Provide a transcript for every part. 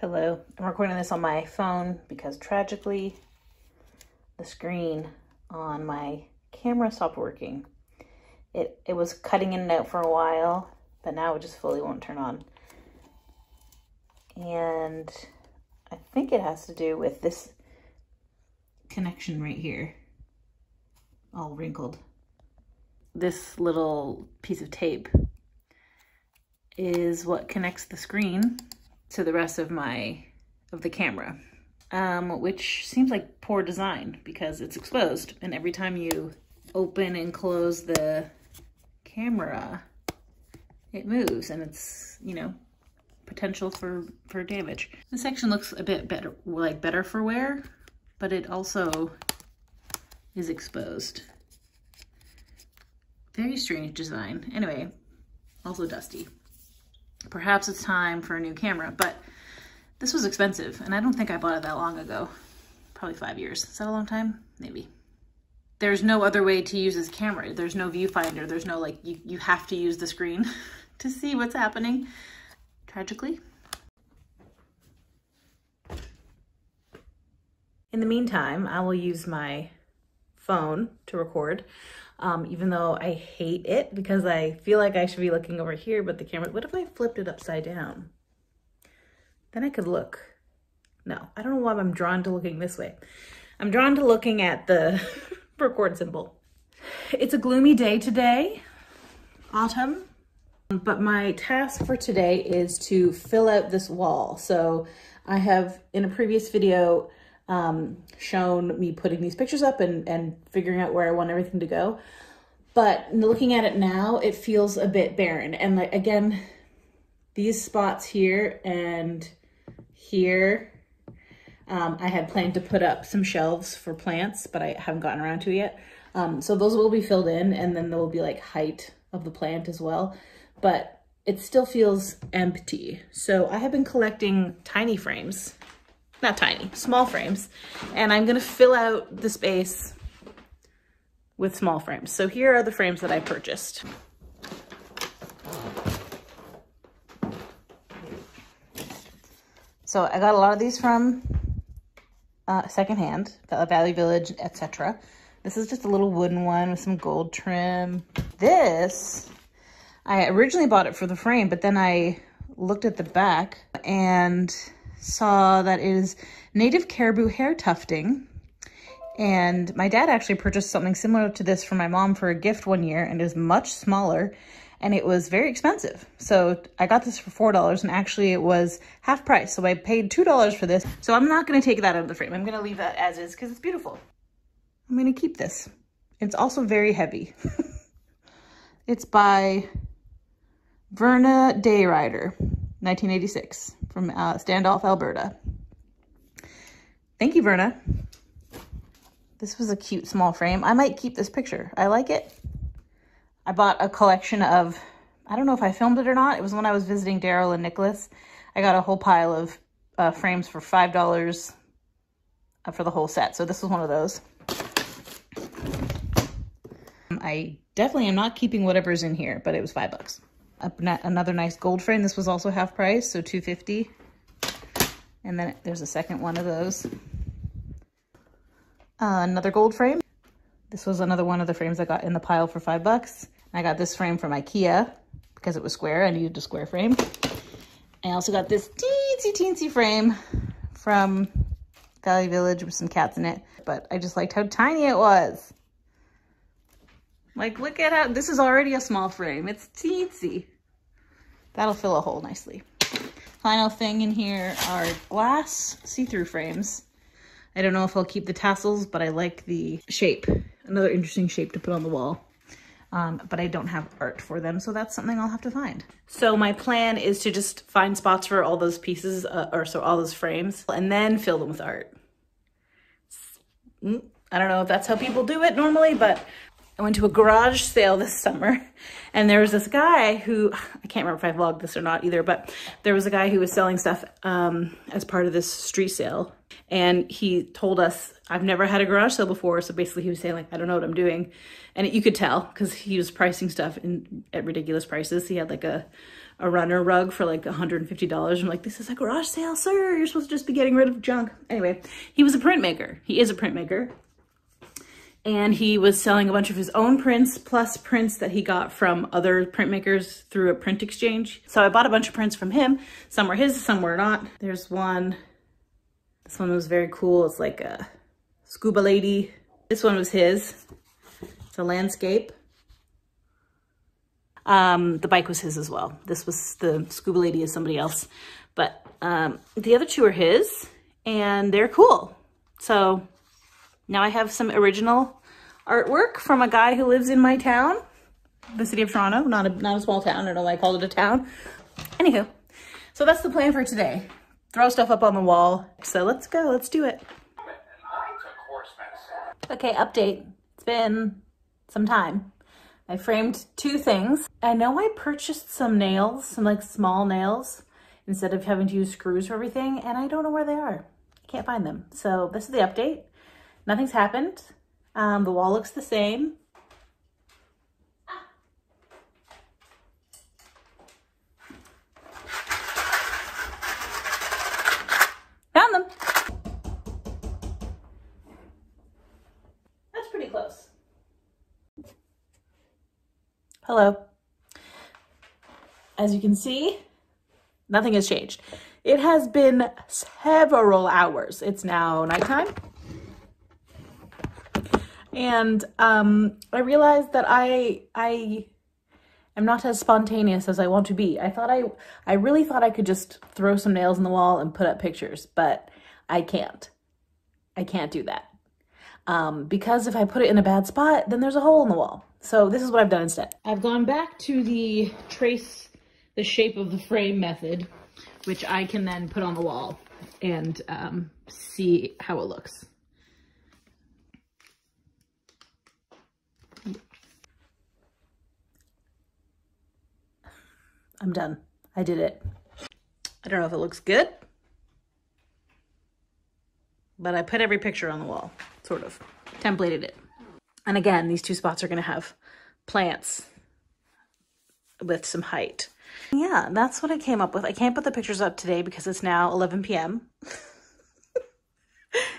pillow. I'm recording this on my phone because tragically the screen on my camera stopped working. It was cutting in and out for a while, but now it just fully won't turn on. And I think it has to do with this connection right here, all wrinkled. This little piece of tape is what connects the screen to the rest of the camera, which seems like poor design because it's exposed, and every time you open and close the camera, it moves, and it's, you know, potential for damage. This section looks a bit better, like better for wear, but it also is exposed. Very strange design. Anyway, also dusty. Perhaps it's time for a new camera, but this was expensive, and I don't think I bought it that long ago. Probably 5 years. Is that a long time? Maybe. There's no other way to use this camera. There's no viewfinder. There's no, like, you have to use the screen to see what's happening, tragically. In the meantime, I will use my phone to record. Even though I hate it because I feel like I should be looking over here, but the camera, what if I flipped it upside down? Then I could look. No, I don't know why I'm drawn to looking this way. I'm drawn to looking at the record symbol. It's a gloomy day today, autumn, but my task for today is to fill out this wall. So I have, in a previous video, shown me putting these pictures up and figuring out where I want everything to go. But looking at it now, it feels a bit barren. And like, again, these spots here and here, I had planned to put up some shelves for plants, but I haven't gotten around to it yet. So those will be filled in, and then there will be like height of the plant as well. But it still feels empty. So I have been collecting tiny frames. Not tiny, small frames. And I'm gonna fill out the space with small frames. So here are the frames that I purchased. So I got a lot of these from secondhand, Value Village, etc. This is just a little wooden one with some gold trim. This, I originally bought it for the frame, but then I looked at the back and saw that it is native caribou hair tufting. And my dad actually purchased something similar to this for my mom for a gift one year, and it is much smaller, and it was very expensive. So I got this for $4, and actually it was half price. So I paid $2 for this. So I'm not gonna take that out of the frame. I'm gonna leave that as is because it's beautiful. I'm gonna keep this. It's also very heavy. It's by Verna Dayrider, 1986. From Standoff, Alberta. Thank you, Verna. This was a cute small frame. I might keep this picture. I like it. I bought a collection of, I don't know if I filmed it or not. It was when I was visiting Daryl and Nicholas. I got a whole pile of frames for $5 for the whole set. So this was one of those. I definitely am not keeping whatever's in here, but it was $5. Another nice gold frame. This was also half price, so $2.50. And then there's a second one of those. Another gold frame. This was another one of the frames I got in the pile for $5. I got this frame from IKEA because it was square. I needed a square frame. I also got this teensy frame from Value Village with some cats in it, but I just liked how tiny it was. Like, look at how, this is already a small frame. It's teensy. That'll fill a hole nicely. Final thing in here are glass see-through frames. I don't know if I'll keep the tassels, but I like the shape. Another interesting shape to put on the wall. But I don't have art for them, so that's something I'll have to find. So my plan is to just find spots for all those pieces, all those frames, and then fill them with art. I don't know if that's how people do it normally, but I went to a garage sale this summer, and there was this guy who, I can't remember if I vlogged this or not either, but there was a guy who was selling stuff as part of this street sale. And he told us, I've never had a garage sale before. So basically he was saying, like, I don't know what I'm doing. And you could tell because he was pricing stuff at ridiculous prices. He had like a a runner rug for like $150. I'm like, this is a garage sale, sir. You're supposed to just be getting rid of junk. Anyway, he was a printmaker. He is a printmaker. And he was selling a bunch of his own prints plus prints that he got from other printmakers through a print exchange. So I bought a bunch of prints from him. Some were his, some were not. There's one. This one was very cool. It's like a scuba lady. This one was his. It's a landscape. The bike was his as well. This was the scuba lady is somebody else. But the other two are his and they're cool. So now I have some original artwork from a guy who lives in my town, the city of Toronto, not a small town. I don't know why I called it a town. Anywho, so that's the plan for today. Throw stuff up on the wall. So let's go, let's do it. Okay, update. It's been some time. I framed two things. I know I purchased some nails, some like small nails, instead of having to use screws for everything, and I don't know where they are. I can't find them. So this is the update. Nothing's happened. The wall looks the same. Found them. That's pretty close. Hello. As you can see, nothing has changed. It has been several hours. It's now nighttime. And I realized that I am not as spontaneous as I want to be. I really thought I could just throw some nails in the wall and put up pictures, but I can't. I can't do that. Because if I put it in a bad spot, then there's a hole in the wall. So this is what I've done instead. I've gone back to the trace the shape of the frame method, which I can then put on the wall and see how it looks. I'm done. I did it. I don't know if it looks good, but I put every picture on the wall, sort of. Templated it. And again, these two spots are gonna have plants with some height. Yeah, that's what I came up with. I can't put the pictures up today because it's now 11 p.m.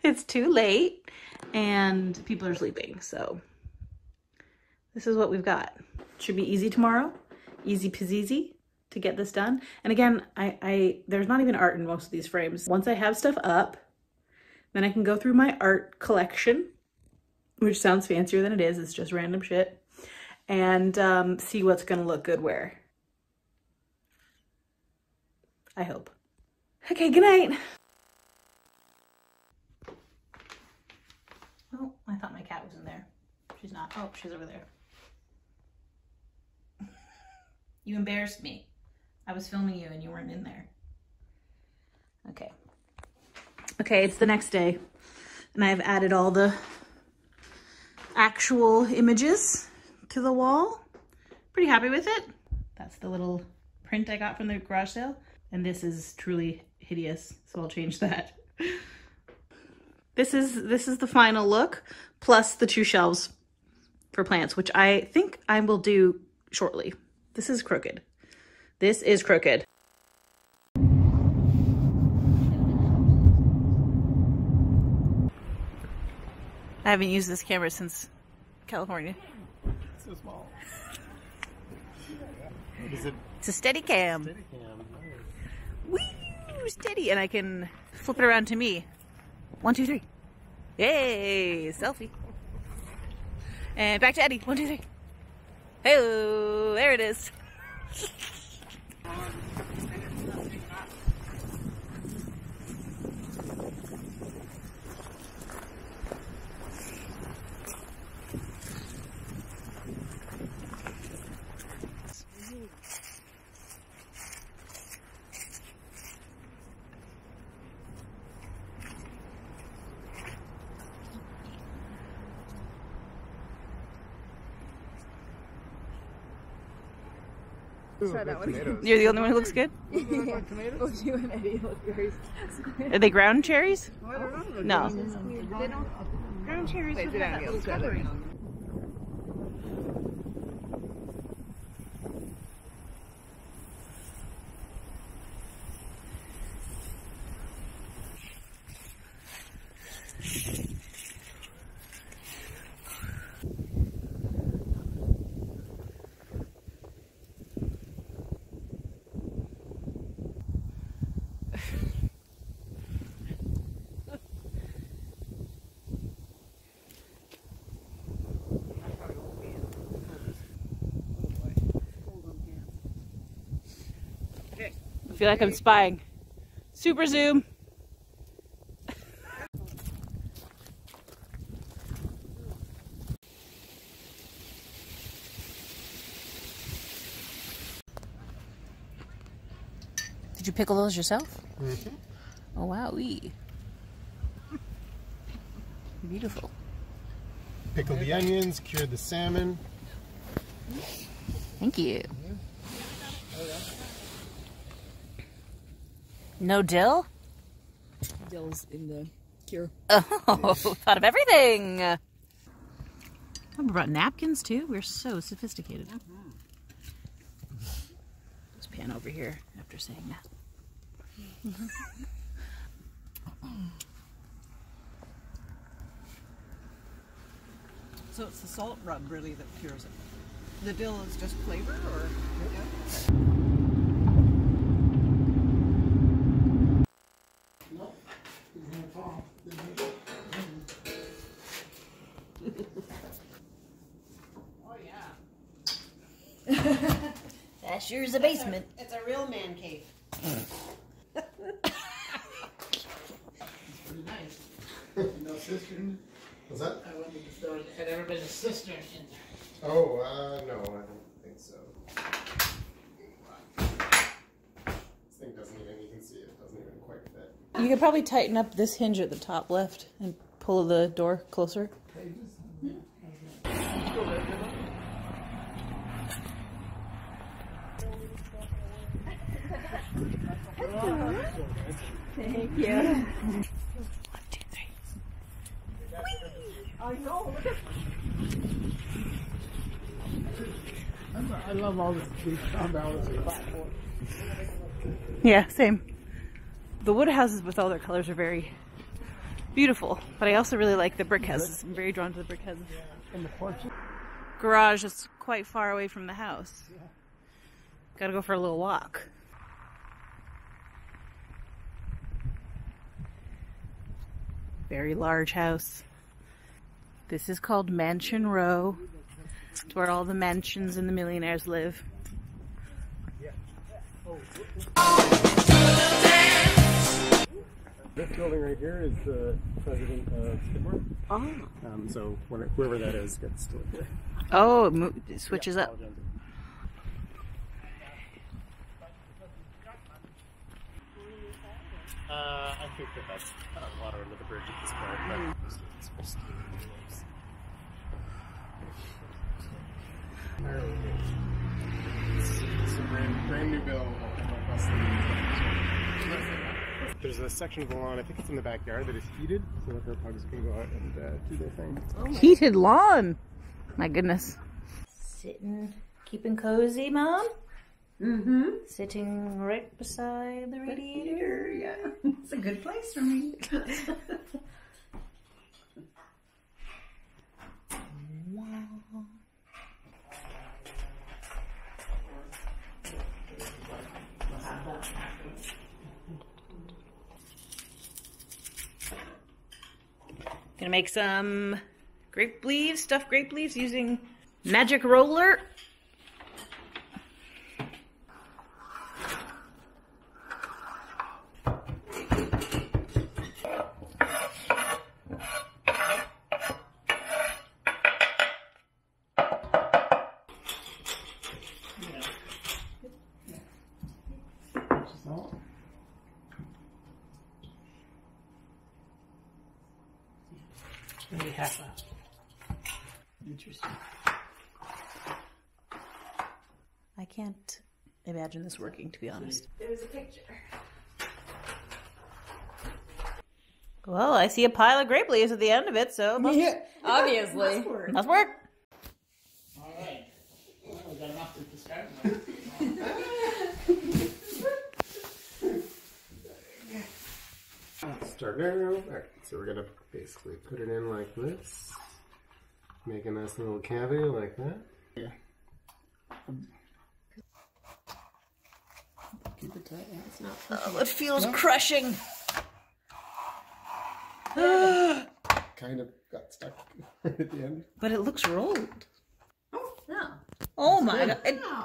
It's too late and people are sleeping, so this is what we've got. Should be easy tomorrow. Easy peasy to get this done. And again, there's not even art in most of these frames. Once I have stuff up, then I can go through my art collection, which sounds fancier than it is. It's just random shit. And see what's gonna look good where. I hope. Okay, good night. Oh, I thought my cat was in there. She's not. Oh, she's over there. You embarrassed me. I was filming you and you weren't in there. Okay. Okay, it's the next day. And I've added all the actual images to the wall. Pretty happy with it. That's the little print I got from the garage sale. And this is truly hideous, so I'll change that. This is the final look, plus the two shelves for plants, which I think I will do shortly. This is crooked. This is crooked. I haven't used this camera since California. It's so small. Is it? It's a steady cam. Steady cam. Woo, steady. And I can flip it around to me. 1, 2, 3. Yay, selfie. And back to Eddie. 1, 2, 3. Hey, there it is. Try that one. You're the only one who looks good? You and Eddie look very Are they ground cherries? I don't know. No. They don't. Ground cherries with that little covering on them. feel like I'm spying. Super zoom. Did you pickle those yourself? Mm-hmm. Oh wow, beautiful. Pickled the onions, cured the salmon. Thank you. No dill? Dill's in the cure. Oh, thought of everything. Oh, we brought napkins too. We're so sophisticated. Let's pan over here after saying that. So it's the salt rub really that cures it. The dill is just flavor, or? Oh yeah. That sure is a basement. It's a real man cave. It's pretty nice. No cistern? Was that? I wondered if there had ever been a cistern in there. Oh, no, I don't think so. This thing doesn't even, you can see it doesn't even quite fit. You could probably tighten up this hinge at the top left and pull the door closer. Thank you. 1, 2, 3. I know. I love all these sound hours and platforms. Yeah, same. The wood houses with all their colors are very beautiful, but I also really like the brick houses. I'm very drawn to the brick houses. And the porches. Garage is quite far away from the house. Gotta go for a little walk. Very large house. This is called Mansion Row. It's where all the mansions and the millionaires live. This building right here is the president of Skidmore. Oh. So whoever that is gets to live here. Oh, it switches up. I think that's water under the bridge at this point. But it's a brand new bill. There's a section of the lawn, I think it's in the backyard, that is heated so that their pugs can go out and do their thing. Heated lawn. My goodness. Sitting, keeping cozy, Mom? Mm-hmm. Sitting right beside the radiator. Yeah. It's a good place for me. Wow. Gonna make some grape leaves, stuffed grape leaves using magic roller. Maybe half a. Interesting. I can't imagine this working, to be honest. There's a picture. Well, I see a pile of grape leaves at the end of it, so it must, Obviously. must work. All right. Well, we got enough to start with. Start now. Alright, so we're gonna basically put it in like this. Make a nice little cavity like that. Yeah. Keep it tight. Yeah, it's not. Oh, it feels crushing. Kind of got stuck at the end. But it looks rolled. Oh, no. Oh my god.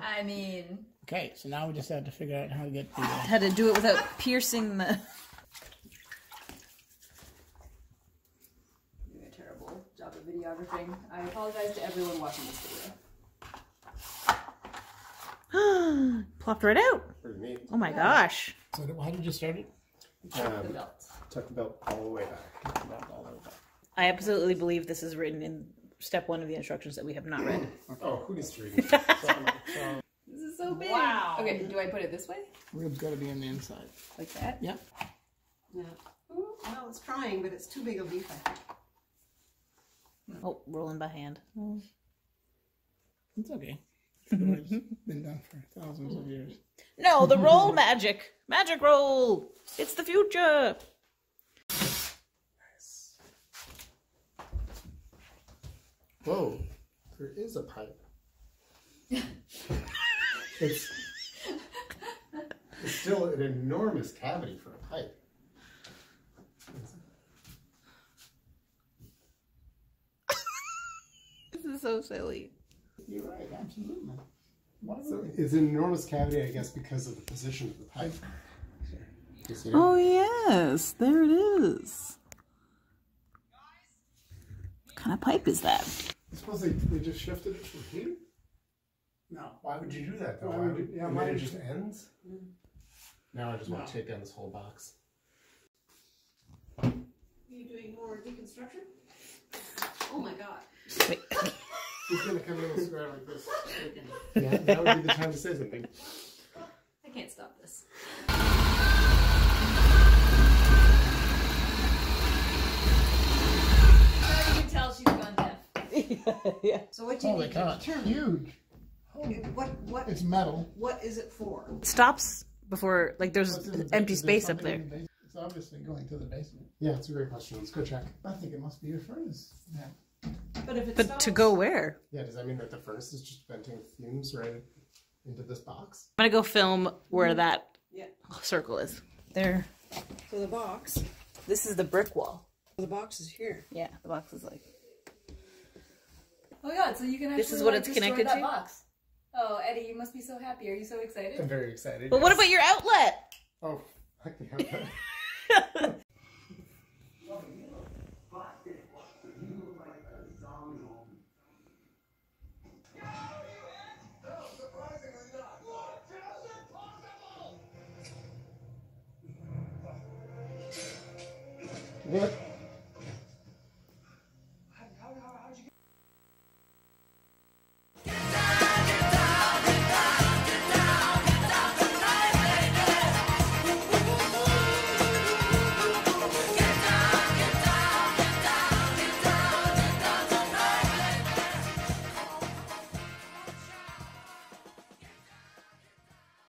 I mean, Okay, so now we just have to figure out how to get the. Had to do it without piercing the... doing a terrible job of videographing. I apologize to everyone watching this video. Plopped right out. Pretty neat. Oh my gosh. So how did you start it? The belt. Tuck the belt all the way back. All over that. I absolutely believe this is written in step 1 of the instructions that we have not read. Oh, who needs to read it? This is so big. Wow. Okay, do I put it this way? Rib's got to be on the inside. Like that? Yep. Yeah. Ooh, well, it's trying, but it's too big a leaf, I think. Oh, rolling by hand. It's okay. It's been done for thousands of years. No, the roll magic. Magic roll. It's the future. Whoa, there is a pipe. It's still an enormous cavity for a pipe. This is so silly. You're right, absolutely. So it's an enormous cavity, I guess, because of the position of the pipe. You see it? Oh yes, there it is. What kind of pipe is that? I suppose they just shifted it from here? No. Why would you do that, though? Why Why would would you- yeah, and why then it would just you- ends? Now I just want No. to take down this whole box. Are you doing more deconstruction? Oh my god. Wait. He's going to come in and square like this. Yeah, that would be the time to say something. I can't stop this. So you can tell she's gone deaf. Yeah. So what do you Holy need cow, to it's determine? huge. It's metal. What is it for? Stops before, like, there's What's in the empty basement? space There's up there. something in the basement. It's obviously going to the basement. Yeah, it's a great question. Let's go check. I think it must be your furnace. Yeah. But if it But stops, to go where? Yeah, does that mean that the furnace is just venting fumes right into this box? I'm gonna go film where that Yeah. circle is. There. So the box. This is the brick wall. The box is here. Yeah, the box is like... Oh my god, so you can actually This is what it's restore connected that to? box. Oh, Eddie, you must be so happy. Are you so excited? I'm very excited. But what about your outlet? Oh, I can have that. Yeah.